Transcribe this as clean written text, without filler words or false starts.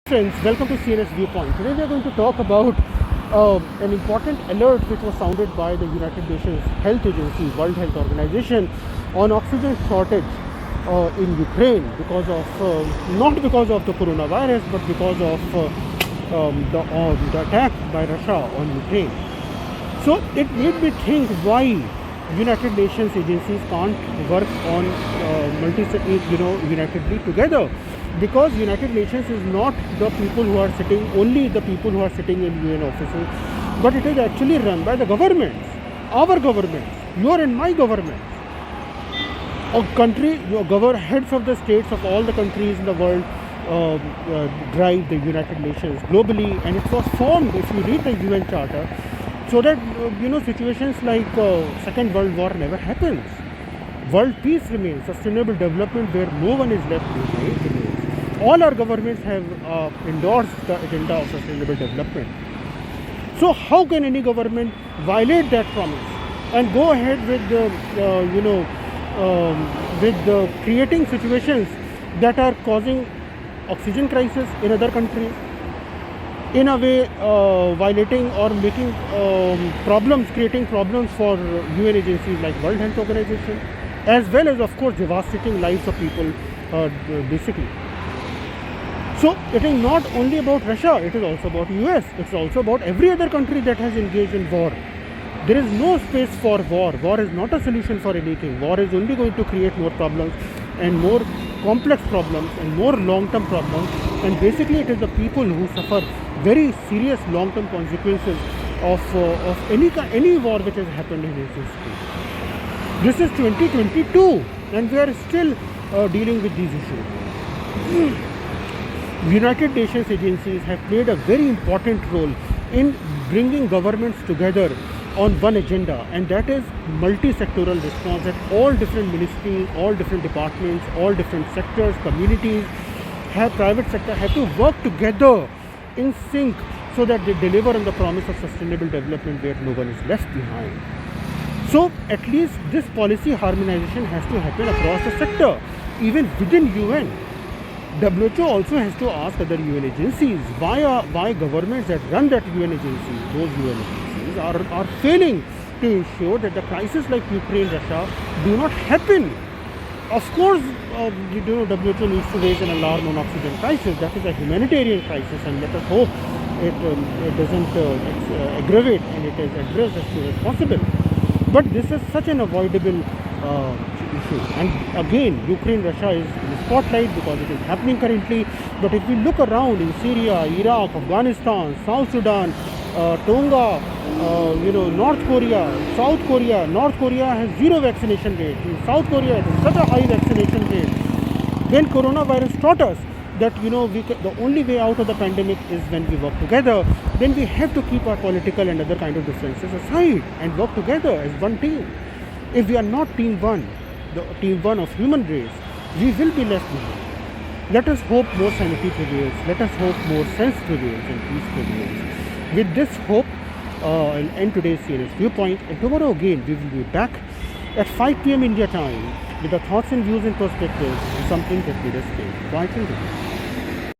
Friends, welcome to CNS Viewpoint. Today we are going to talk about an important alert which was sounded by the United Nations Health Agency, World Health Organization, on oxygen shortage in Ukraine because of, not because of the coronavirus, but because of the attack by Russia on Ukraine. So it made me think why United Nations agencies can't work on unitedly together. Because United Nations is not the people who are sitting, only the people who are sitting in UN offices, but it is actually run by the governments, our governments, your and my governments. Heads of the states of all the countries in the world drive the United Nations globally, and it was formed, if you read the UN Charter, so that situations like Second World War never happens. World peace remains, sustainable development where no one is left behind remains. All our governments have endorsed the agenda of sustainable development. So how can any government violate that promise and go ahead with creating situations that are causing oxygen crisis in other countries, in a way violating or making creating problems for UN agencies like World Health Organization, as well as, of course, devastating lives of people basically. So it is not only about Russia, it is also about US, it's also about every other country that has engaged in war. There is no space for war. War is not a solution for anything. War is only going to create more problems and more complex problems and more long-term problems, and basically it is the people who suffer very serious long-term consequences of any war which has happened in history. This is 2022 and we are still dealing with these issues. United Nations agencies have played a very important role in bringing governments together on one agenda, and that is multi-sectoral response at all different ministries, all different departments, all different sectors, communities, private sector have to work together in sync so that they deliver on the promise of sustainable development where no one is left behind. So at least this policy harmonization has to happen across the sector, even within UN. WHO also has to ask other UN agencies why governments that run that UN agency, those UN agencies, are failing to ensure that the crises like Ukraine, Russia do not happen. Of course, WHO needs to raise an alarm on oxygen crisis. That is a humanitarian crisis, and let us hope it doesn't aggravate and it is addressed as soon as possible. But this is such an avoidable issue. And again, Ukraine-Russia is in the spotlight because it is happening currently. But if we look around in Syria, Iraq, Afghanistan, South Sudan, Tonga, North Korea, South Korea. North Korea has zero vaccination rate. In South Korea, it is such a high vaccination rate. Then coronavirus taught us that the only way out of the pandemic is when we work together. Then we have to keep our political and other kind of differences aside and work together as one team. If we are not team one, the team one of human race, we will be left behind. Let us hope more sanity prevails. Let us hope more sense prevails and peace prevails. With this hope, I'll end today's CNS Viewpoint, and tomorrow again we will be back at 5 p.m. India time with the thoughts and views and perspectives on something that we discuss quite interesting.